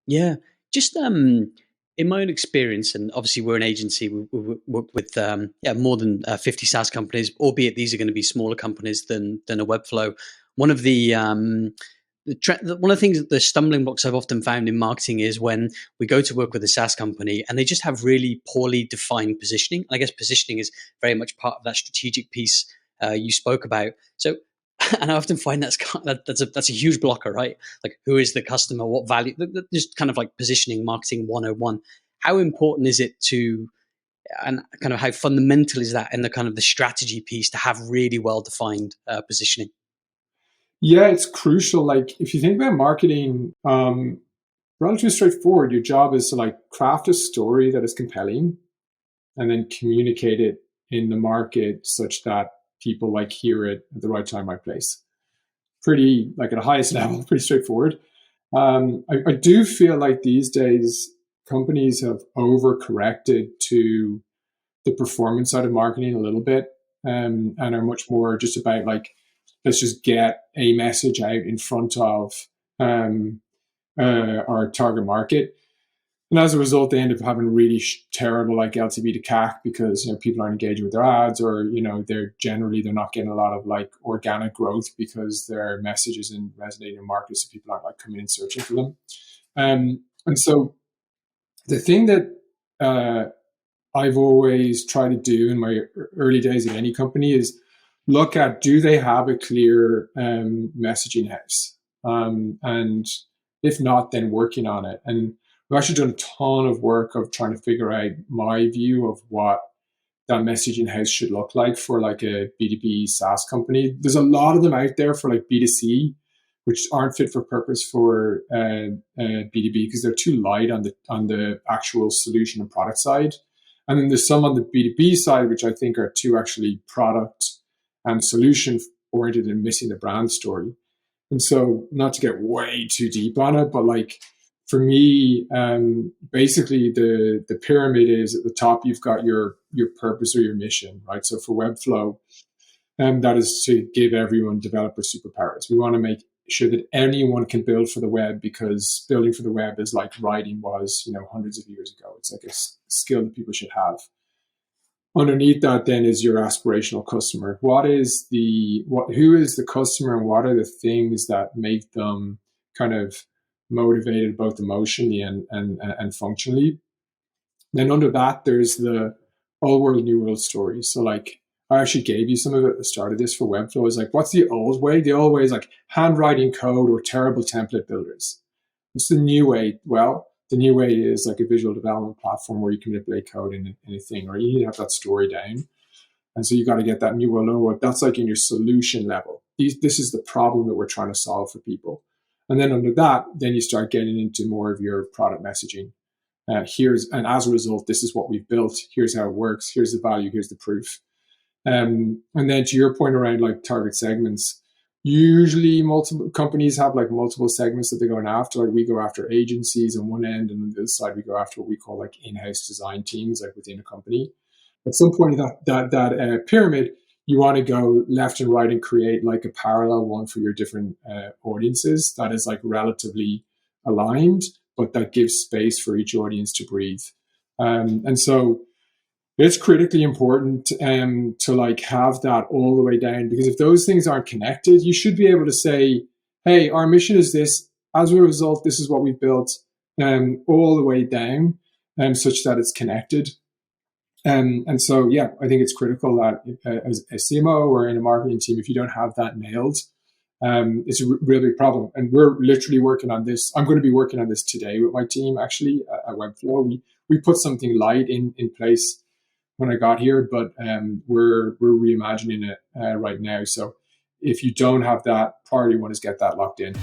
Yeah, just in my own experience, and obviously we're an agency. We work with more than 50 SaaS companies, albeit these are going to be smaller companies than a Webflow. One of one of the things, the stumbling blocks I've often found in marketing is when we go to work with a SaaS company and they just have really poorly defined positioning. I guess positioning is very much part of that strategic piece you spoke about. So, and I often find that's a huge blocker, right? Like, who is the customer? What value? Just kind of like positioning, marketing 101. How important is it to, and kind of how fundamental is that in the kind of the strategy piece to have really well defined positioning? Yeah, it's crucial. Like if you think about marketing, relatively straightforward. Your job is to like craft a story that is compelling and then communicate it in the market such that people like hear it at the right time, right place. Pretty like at the highest level, pretty straightforward. I do feel like these days companies have overcorrected to the performance side of marketing a little bit, and are much more just about like, let's just get a message out in front of um, our target market. And as a result, they end up having really terrible like LTV to CAC because people aren't engaging with their ads, or they're not getting a lot of like organic growth because their message isn't resonating in markets, so people aren't like coming in searching for them. And so the thing that I've always tried to do in my early days at any company is look at, do they have a clear messaging house, and if not, then working on it. And we've actually done a ton of work of trying to figure out my view of what that messaging house should look like for like a B2B SaaS company. There's a lot of them out there for like B2C, which aren't fit for purpose for B2B because they're too light on the actual solution and product side. And then there's some on the B2B side, which I think are too actually product and solution oriented and missing the brand story. And so, not to get way too deep on it, but like for me, basically the pyramid is at the top. You've got your purpose or your mission, right? So for Webflow, that is to give everyone developer superpowers. We want to make sure that anyone can build for the web, because building for the web is like writing was, hundreds of years ago. It's like a skill that people should have. Underneath that then is your aspirational customer. Who is the customer, and what are the things that make them kind of motivated both emotionally and functionally? Then under that, there's the old world, new world stories. So like I actually gave you some of it at the start of this for Webflow. Is like, what's the old way? The old way is like handwriting code or terrible template builders. What's the new way? Well, the new way is like a visual development platform where you can manipulate code in a thing, or you need to have that story down. And so you got to get that new world, old world. That's like in your solution level. This is the problem that we're trying to solve for people. And then under that, then you start getting into more of your product messaging. And as a result, this is what we've built. Here's how it works. Here's the value. Here's the proof. And then to your point around like target segments, usually multiple companies have like multiple segments that they're going after. Like we go after agencies on one end, and on the other side we go after what we call like in-house design teams, like within a company. At some point in that pyramid, you want to go left and right and create like a parallel one for your different audiences that is like relatively aligned, but that gives space for each audience to breathe. And so it's critically important to like have that all the way down, because if those things aren't connected, you should be able to say, hey, our mission is this. As a result, this is what we've built, all the way down, such that it's connected. And so, yeah, I think it's critical that as a CMO or in a marketing team, if you don't have that nailed, it's a really big problem. And we're literally working on this. I'm going to be working on this today with my team, actually, at Webflow. We put something light in place when I got here, but we're reimagining it right now. So if you don't have that, priority one is get that locked in.